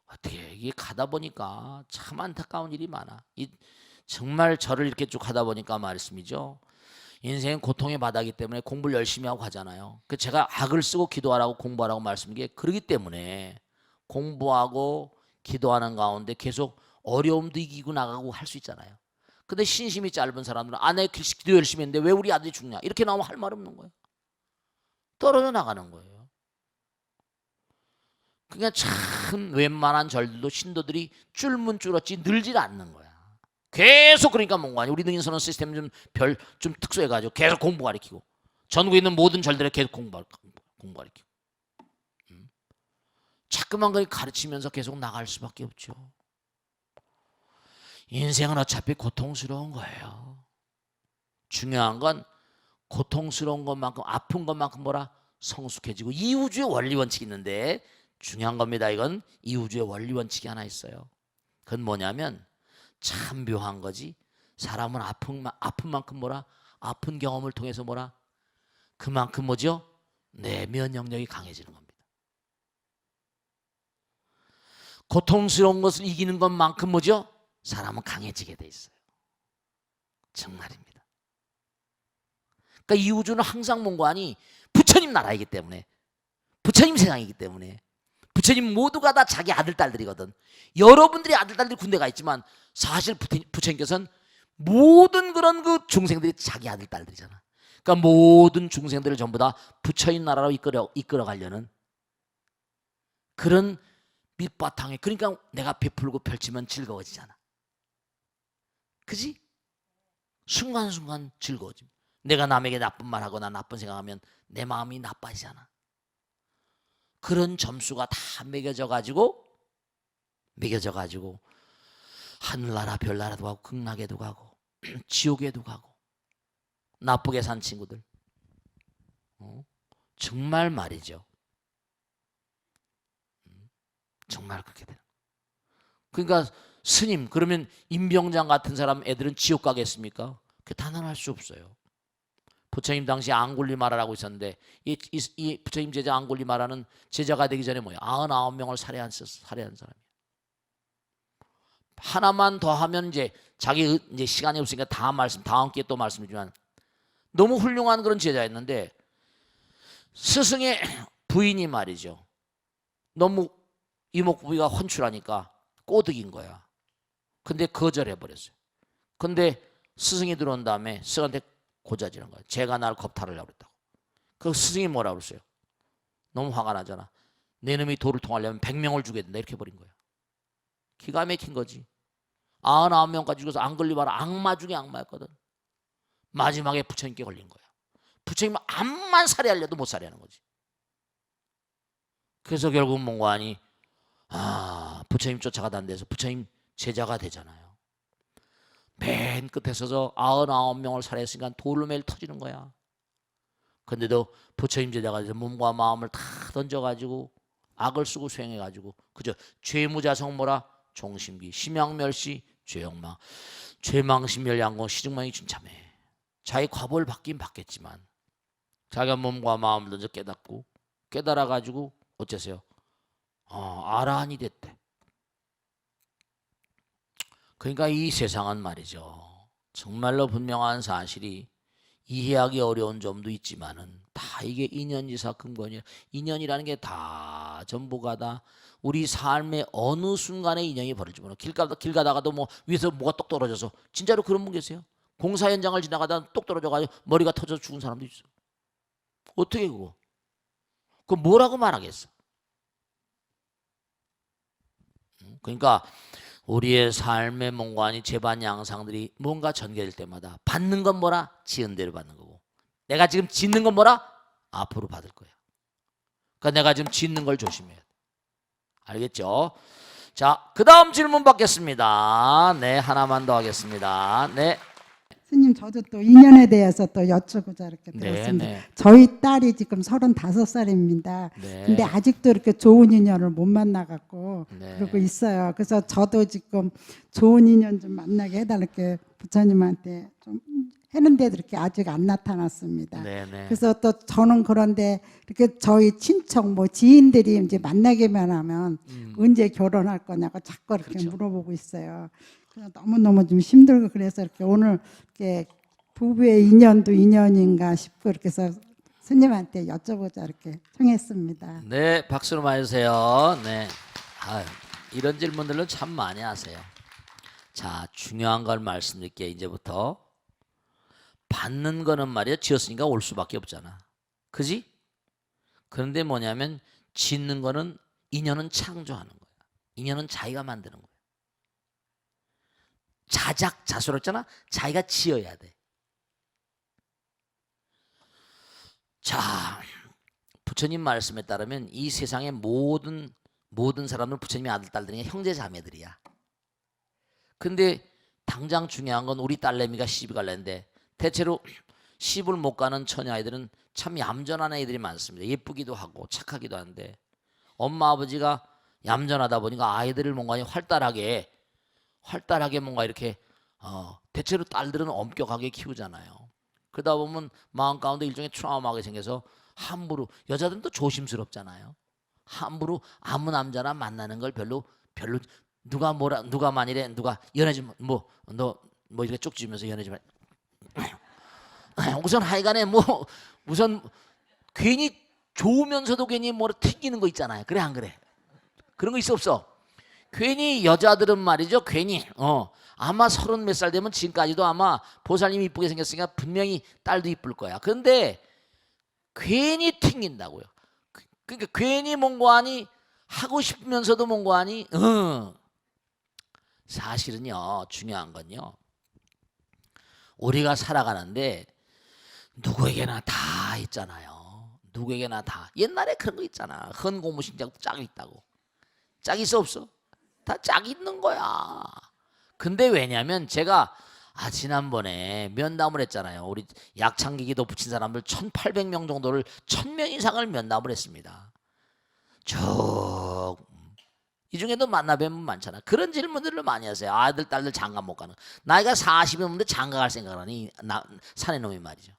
어떻게 이게 가다 보니까 참 안타까운 일이 많아. 정말 저를 이렇게 쭉 하다 보니까 말씀이죠. 인생은 고통의 바다이기 때문에 공부를 열심히 하고 가잖아요. 그 제가 악을 쓰고 기도하라고 공부하라고 말씀드린 게 그러기 때문에 공부하고 기도하는 가운데 계속 어려움도 이기고 나가고 할 수 있잖아요. 근데 신심이 짧은 사람들은 내 기도 열심히 했는데 왜 우리 아들이 죽냐 이렇게 나오면 할 말 없는 거예요. 떨어져 나가는 거예요. 그러니까 참 웬만한 절들도 신도들이 줄문줄었지 늘질 않는 거야. 계속 그러니까 뭔가 우리 능인선언 시스템 좀 특수해가지고 계속 공부 가르치고 전국에 있는 모든 절들에 계속 공부 가르치고 자꾸만 그렇게 가르치면서 계속 나갈 수밖에 없죠. 인생은 어차피 고통스러운 거예요. 중요한 건 고통스러운 것만큼 아픈 것만큼 뭐라 성숙해지고 이 우주의 원리 원칙이 있는데 중요한 겁니다. 이건 이 우주의 원리 원칙이 하나 있어요. 그건 뭐냐면 참 묘한 거지. 사람은 아픈 만큼 뭐라 아픈 경험을 통해서 뭐라 그만큼 뭐죠? 내 면역력이 강해지는 겁니다. 고통스러운 것을 이기는 것만큼 뭐죠? 사람은 강해지게 돼 있어요. 정말입니다. 그러니까 이 우주는 항상 뭔가 아니 부처님 나라이기 때문에 부처님 세상이기 때문에 부처님 모두가 다 자기 아들 딸들이거든. 여러분들이 아들 딸들이 군대가 있지만 사실 부처님께서는 모든 그런 그 중생들이 자기 아들 딸들이잖아. 그러니까 모든 중생들을 전부 다 부처님 나라로 이끌어 가려는 그런 밑바탕에 그러니까 내가 베풀고 펼치면 즐거워지잖아. 그지? 순간순간 즐거워집니다. 내가 남에게 나쁜 말하거나 나쁜 생각하면 내 마음이 나빠지잖아. 그런 점수가 다 매겨져 가지고 하늘나라 별나라도 가고 극락에도 가고 지옥에도 가고 나쁘게 산 친구들 정말 말이죠. 정말 그렇게 되는. 그러니까 스님 그러면 임병장 같은 사람 애들은 지옥 가겠습니까? 그 단언할 수 없어요. 부처님 당시 앙굴리마라라고 있었는데 이 부처님 제자 앙굴리마라는 제자가 되기 전에 뭐야? 99명을 살해한 사람이야. 하나만 더 하면 이제 자기 이제 시간이 없으니까 다음 기회에 또 말씀드리지만 너무 훌륭한 그런 제자였는데 스승의 부인이 말이죠. 너무 이목구비가 헌출하니까 꼬드긴 거야. 근데 거절해 버렸어요. 근데 스승이 들어온 다음에 스승한테 고자지는 거야. 제가 날 겁탈하려고 그랬다고. 그 스승이 뭐라 그랬어요? 너무 화가 나잖아. 내 놈이 도를 통하려면 100명을 죽여야 된다 이렇게 버린 거야. 기가 막힌 거지. 99명까지 죽여서 앙글리마라 악마 중에 악마였거든. 마지막에 부처님께 걸린 거야. 부처님은 암만 살해하려도 못 살해하는 거지. 그래서 결국 뭔가 하니 부처님 쫓아가다 데서 부처님 제자가 되잖아요. 맨 끝에 서서 99명을 살해했으니까 돌로 매일 터지는 거야. 근데도 부처님 제자가 돼서 몸과 마음을 다 던져가지고 악을 쓰고 수행해가지고 그저 죄무자성 뭐라 종심기 심양멸시 죄욕망 죄망심멸 양공 시중망이 준참해. 자기 과보를 받긴 받겠지만 자기가 몸과 마음을 던져 깨닫고 깨달아가지고 어째서요? 아라한이 됐대. 그러니까 이 세상은 말이죠. 정말로 분명한 사실이 이해하기 어려운 점도 있지만은 다 이게 인연지사 근본이야. 인연이라는 게 다 전부가 다 우리 삶의 어느 순간에 인연이 벌어지지 몰라. 길 가다가도 뭐 위에서 뭐가 똑 떨어져서 진짜로 그런 분 계세요. 공사 현장을 지나가다 똑 떨어져가지고 머리가 터져서 죽은 사람도 있어. 어떻게 그거? 그럼 뭐라고 말하겠어? 그러니까 우리의 삶의 몽관이 재반 양상들이 뭔가 전개될 때마다 받는 건 뭐라? 지은 대로 받는 거고, 내가 지금 짓는 건 뭐라? 앞으로 받을 거야. 그러니까 내가 지금 짓는 걸 조심해야 돼. 알겠죠? 자, 그 다음 질문 받겠습니다. 네, 하나만 더 하겠습니다. 네. 스님, 저도 또 인연에 대해서 또 여쭈고자 이렇게 네, 들었습니다. 네. 저희 딸이 지금 35살입니다. 네. 근데 아직도 이렇게 좋은 인연을 못 만나갖고 네. 그러고 있어요. 그래서 저도 지금 좋은 인연 좀 만나게 해달라게 부처님한테 좀 했는데도 이렇게 아직 안 나타났습니다. 네, 네. 그래서 또 저는 그런데 이렇게 저희 친척 뭐 지인들이 이제 만나기만 하면 언제 결혼할 거냐고 자꾸 이렇게 그렇죠. 물어보고 있어요. 그래서 너무너무 좀 힘들고 그래서 이렇게 오늘 이렇게 부부의 인연도 인연인가 싶고 이렇게 해서 스님한테 여쭤보자 이렇게 청했습니다. 네, 박수로 많이 주세요. 네. 아유, 이런 질문들은 참 많이 하세요. 자, 중요한 걸 말씀드릴게요. 이제부터 받는 거는 말이야 지었으니까 올 수밖에 없잖아. 그지? 그런데 뭐냐면 짓는 거는 인연은 창조하는 거야. 인연은 자기가 만드는 거야. 자작자수했잖아. 자기가 지어야 돼. 자, 부처님 말씀에 따르면 이 세상의 모든 사람들은 부처님의 아들 딸들이 형제 자매들이야. 근데 당장 중요한 건 우리 딸내미가 시집 갈래인데 대체로 시집을 못 가는 처녀 아이들은 참 얌전한 애들이 많습니다. 예쁘기도 하고 착하기도 한데 엄마 아버지가 얌전하다 보니까 아이들을 뭔가 활달하게 뭔가 이렇게 대체로 딸들은 엄격하게 키우잖아요. 그러다 보면 마음 가운데 일종의 트라우마가 생겨서 함부로, 여자들은 또 조심스럽잖아요. 함부로 아무 남자나 만나는 걸 별로 누가 만일에 누가 연애 좀 너 이렇게 쪽지면서 연애 좀 해. 우선 하여간에 우선 괜히 좋으면서도 괜히 튀기는 거 있잖아요. 그래 안 그래? 그런 거 있어 없어? 괜히 여자들은 말이죠. 괜히 아마 30 몇 살 되면 지금까지도 아마 보살님이 이쁘게 생겼으니까 분명히 딸도 이쁠 거야. 그런데 괜히 튕긴다고요. 그러니까 괜히 뭔가 하니 하고 싶으면서도 뭔가 하니 사실은요 중요한 건요 우리가 살아가는데 누구에게나 다 있잖아요. 누구에게나 다. 옛날에 그런 거 있잖아. 헌고무신장 짝이 있다고. 짝이 있어 없어? 다 짝이 있는 거야. 근데 왜냐면 제가 지난번에 면담을 했잖아요. 우리 약창기 기도 붙인 사람들 1800명 정도를 1000명 이상을 면담을 했습니다. 쭉 이 중에도 만나뵈면 많잖아. 그런 질문들을 많이 하세요. 아들 딸들 장가 못 가는. 나이가 40이었는데 장가 갈 생각을 하니 사내 놈이 말이죠.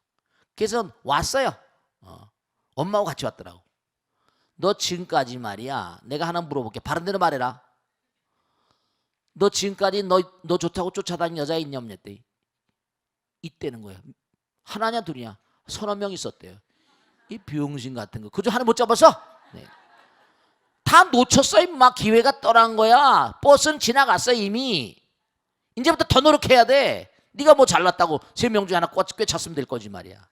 그래서 왔어요. 엄마하고 같이 왔더라고. 너 지금까지 말이야. 내가 하나 물어볼게. 바른 대로 말해라. 너 지금까지 너 좋다고 쫓아다닌 여자 있냐 없냐대. 있다는 거야. 하나냐 둘이냐. 30명 있었대요. 이 병신 같은 거. 그저 하나 못 잡았어? 네. 다 놓쳤어 임마. 기회가 떠난 거야. 버스는 지나갔어 이미. 이제부터 더 노력해야 돼. 네가 뭐 잘났다고 3명 중에 하나 꿰찼으면 될 거지 말이야.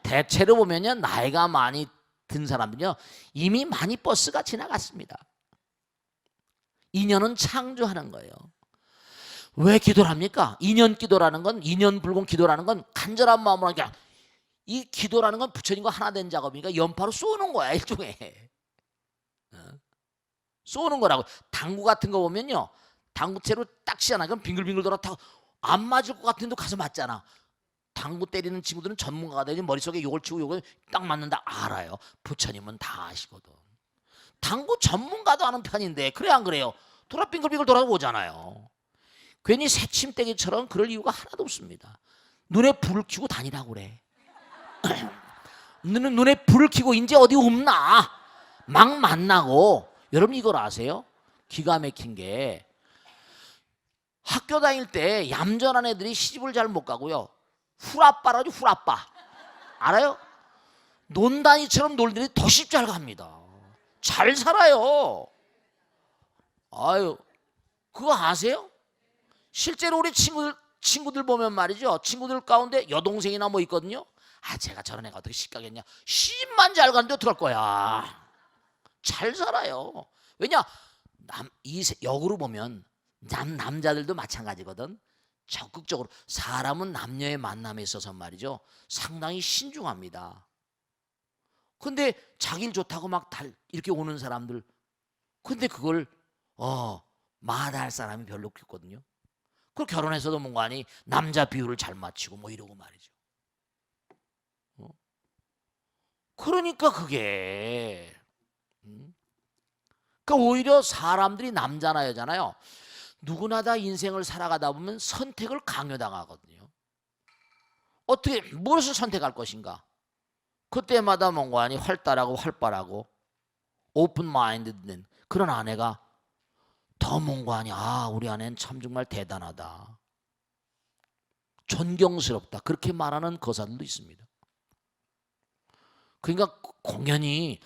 대체로 보면요 나이가 많이 든 사람들은요 이미 많이 버스가 지나갔습니다. 인연은 창조하는 거예요. 왜 기도를 합니까? 인연 기도라는 건, 인연 불공 기도라는 건 간절한 마음으로 하니까 이 기도라는 건 부처님과 하나 된 작업이니까 연파로 쏘는 거야 일종의. 쏘는 거라고. 당구 같은 거 보면요 당구채로 딱 치잖아. 그럼 빙글빙글 돌아 타고 안 맞을 것 같은데 가서 맞잖아. 당구 때리는 친구들은 전문가가 되지 머릿속에 요걸 치고 요걸 딱 맞는다 알아요. 부처님은 다 아시거든. 당구 전문가도 아는 편인데 그래 안 그래요? 돌아 빙글빙글 돌아오잖아요. 괜히 새침대기처럼 그럴 이유가 하나도 없습니다. 눈에 불을 켜고 다니라고 그래. 눈에 불을 켜고 이제 어디 없나 막 만나고. 여러분 이걸 아세요? 기가 막힌 게 학교 다닐 때 얌전한 애들이 시집을 잘 못 가고요 후라빠라죠. 후라빠 알아요? 논다니처럼 놀더니 더 십 잘 갑니다. 잘 살아요. 아유 그거 아세요? 실제로 우리 친구들 보면 말이죠 친구들 가운데 여동생이나 뭐 있거든요. 아 제가 저런 애가 어떻게 시가겠냐. 시집만 잘 가는데 어떡할 거야. 잘 살아요. 왜냐 역으로 보면 남자들도 마찬가지거든. 적극적으로 사람은 남녀의 만남에 있어서 말이죠 상당히 신중합니다. 근데 자기를 좋다고 막 이렇게 오는 사람들, 근데 그걸 마다할 사람이 별로 없거든요. 그 결혼해서도 뭔가 아니 남자 비율을 잘 맞추고 뭐 이러고 말이죠. 그러니까 그게 그러니까 오히려 사람들이 남자나 여자나요 누구나 다 인생을 살아가다 보면 선택을 강요당하거든요. 어떻게 무엇을 선택할 것인가? 그때마다 뭔가 아니 활달하고 활발하고 오픈 마인드된 그런 아내가 더 뭔가 아니 우리 아내는 참 정말 대단하다, 존경스럽다 그렇게 말하는 거사들도 있습니다. 그러니까 공연히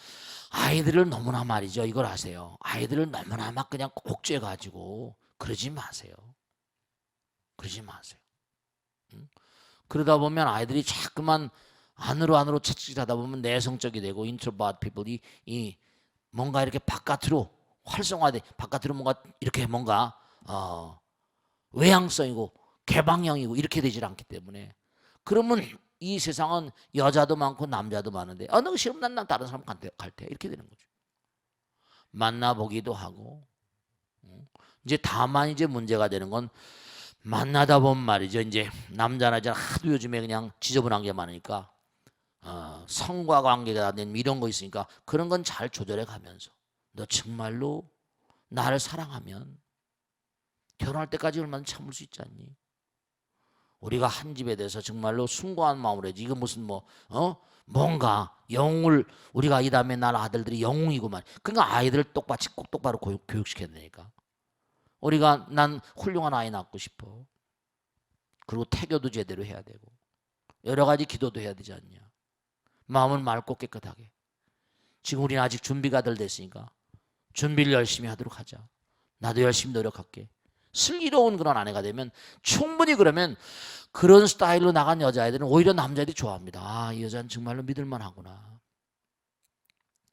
아이들을 너무나 말이죠 이걸 아세요. 아이들을 너무나 막 그냥 옥죄가지고 그러지 마세요. 그러지 마세요. 그러다 보면 아이들이 자꾸만 안으로 채찍하다 보면 내성적이 되고 인트로버트 피플이 이 뭔가 이렇게 바깥으로 활성화돼 바깥으로 뭔가 이렇게 뭔가 외향성이고 개방형이고 이렇게 되질 않기 때문에 그러면 이 세상은 여자도 많고 남자도 많은데 너 싫으면 난 다른 사람 갈 테 이렇게 되는 거죠. 만나보기도 하고 이제 다만 이제 문제가 되는 건 만나다 보면 말이죠 이제 남자나 여자 하도 요즘에 그냥 지저분한 게 많으니까 성과 관계가 된 이런 거 있으니까 그런 건 잘 조절해 가면서 너 정말로 나를 사랑하면 결혼할 때까지 얼마나 참을 수 있지 않니? 우리가 한 집에 대해서 정말로 숭고한 마음으로 해야지. 이거 무슨 뭔가 영웅을 우리가 이 다음에 날 아들들이 영웅이고만. 그러니까 아이들을 똑바로 교육시켜야 되니까. 우리가 난 훌륭한 아이 낳고 싶어. 그리고 태교도 제대로 해야 되고 여러 가지 기도도 해야 되지 않냐. 마음은 맑고 깨끗하게. 지금 우리는 아직 준비가 덜 됐으니까 준비를 열심히 하도록 하자. 나도 열심히 노력할게. 슬기로운 그런 아내가 되면 충분히 그러면 그런 스타일로 나간 여자애들은 오히려 남자들이 좋아합니다. 이 여자는 정말로 믿을만 하구나.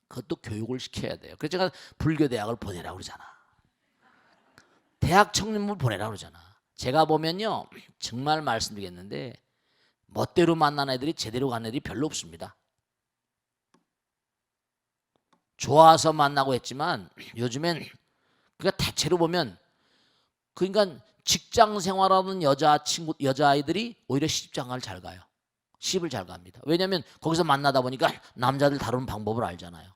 그것도 교육을 시켜야 돼요. 그래서 제가 불교 대학을 보내라고 그러잖아. 대학 청년부 보내라고 그러잖아. 제가 보면요 정말 말씀드리겠는데 멋대로 만난 애들이 제대로 간 애들이 별로 없습니다. 좋아서 만나고 했지만 요즘엔 그러니까 대체로 보면 그러니까 직장 생활하는 여자아이들이 오히려 시집장가를 잘 가요. 시집을 잘 갑니다. 왜냐하면 거기서 만나다 보니까 남자들 다루는 방법을 알잖아요.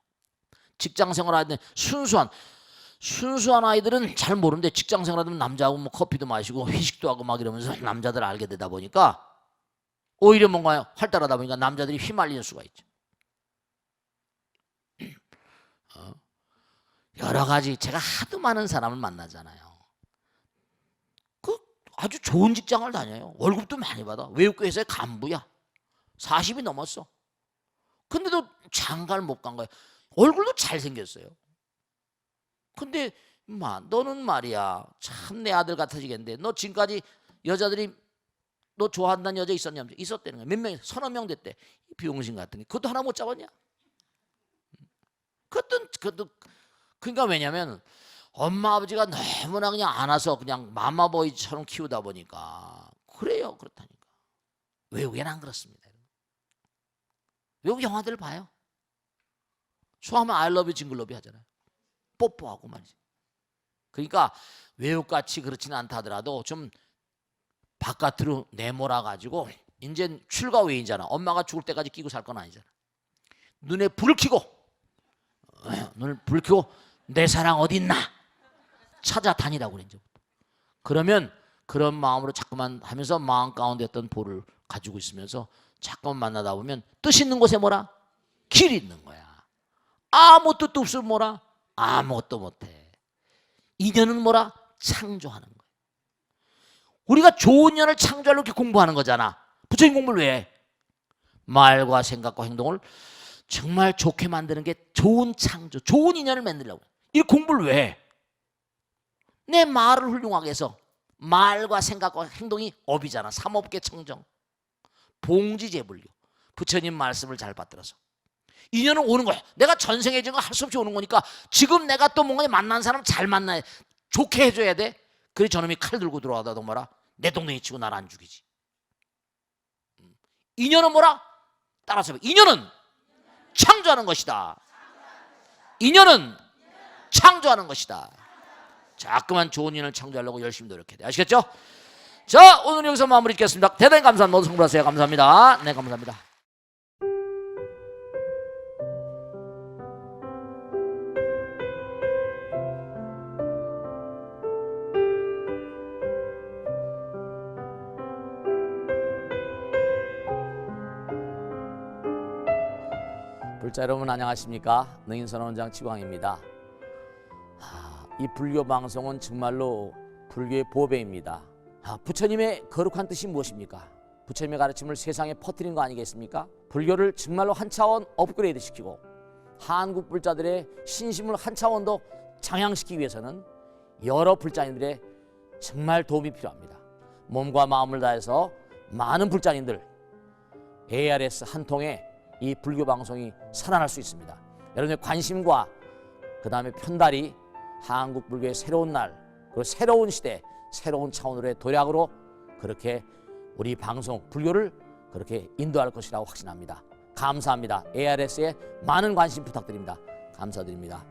직장 생활하는 순수한 아이들은 잘 모르는데 직장 생활하면 남자하고 뭐 커피도 마시고 회식도 하고 막 이러면서 남자들 알게 되다 보니까 오히려 뭔가 활달하다 보니까 남자들이 휘말리는 수가 있죠. 여러 가지 제가 하도 많은 사람을 만나잖아요. 그 아주 좋은 직장을 다녀요. 월급도 많이 받아. 외국회사의 간부야. 40이 넘었어. 근데도 장가를 못 간 거야. 얼굴도 잘생겼어요. 근데 너는 말이야 참 내 아들 같아지겠는데 너 지금까지 여자들이 너 좋아한다는 여자 있었냐? 있었다는 거야. 몇 명, 서너 명 됐대. 비용신 같은 게 그것도 하나 못 잡았냐? 그것도 그러니까 왜냐면 엄마 아버지가 너무나 그냥 안아서 그냥 마마보이처럼 키우다 보니까 그래요. 그렇다니까. 외국에는 안 그렇습니다. 외국 영화들 봐요. 좋아하면 I love you 징글러비 하잖아요. 뽀뽀하고 말이지. 그러니까 외국같이 그렇지는 않다 하더라도 좀 바깥으로 내몰아 가지고 이제 출가 외이잖아. 엄마가 죽을 때까지 끼고 살 건 아니잖아. 눈에 불을 켜고 내 사랑 어디 있나 찾아다니라고 그래 이제부터. 그러면 그런 마음으로 자꾸만 하면서 마음 가운데 어떤 볼을 가지고 있으면서 자꾸만 만나다 보면 뜻 있는 곳에 뭐라? 길이 있는 거야. 아무 뜻도 없으면 뭐라? 아무것도 못해. 인연은 뭐라? 창조하는 거야. 우리가 좋은 인연을 창조하려고 이렇게 공부하는 거잖아. 부처님 공부를 왜 해? 말과 생각과 행동을 정말 좋게 만드는 게 좋은 창조, 좋은 인연을 만들려고. 이 공부를 왜 해? 내 말을 훌륭하게 해서 말과 생각과 행동이 업이잖아. 삼업계 청정, 봉지제불교. 부처님 말씀을 잘 받들어서. 인연은 오는 거야. 내가 전생에 지금 할 수 없이 오는 거니까 지금 내가 또 뭔가 만난 사람 잘 만나야 좋게 해줘야 돼. 그래 저놈이 칼 들고 들어와도 뭐라 내 동네에 치고 나를 안 죽이지. 인연은 뭐라? 따라서 인연은 창조하는 것이다. 인연은 창조하는 것이다. 자꾸만 좋은 인연을 창조하려고 열심히 노력해야 돼. 아시겠죠? 자, 오늘 여기서 마무리 짓겠습니다. 대단히 감사합니다. 모두 성불하세요. 감사합니다. 네, 감사합니다. 불자 여러분 안녕하십니까? 능인선원장 지광입니다. 이 불교 방송은 정말로 불교의 보배입니다. 부처님의 거룩한 뜻이 무엇입니까? 부처님의 가르침을 세상에 퍼뜨린 거 아니겠습니까? 불교를 정말로 한 차원 업그레이드 시키고 한국 불자들의 신심을 한 차원 더 장양시키기 위해서는 여러 불자님들의 정말 도움이 필요합니다. 몸과 마음을 다해서 많은 불자님들 ARS 한 통에 이 불교 방송이 살아날 수 있습니다. 여러분의 관심과 그 다음에 편달이 한국 불교의 새로운 날, 그리고 새로운 시대, 새로운 차원으로의 도약으로 그렇게 우리 방송 불교를 그렇게 인도할 것이라고 확신합니다. 감사합니다. ARS에 많은 관심 부탁드립니다. 감사드립니다.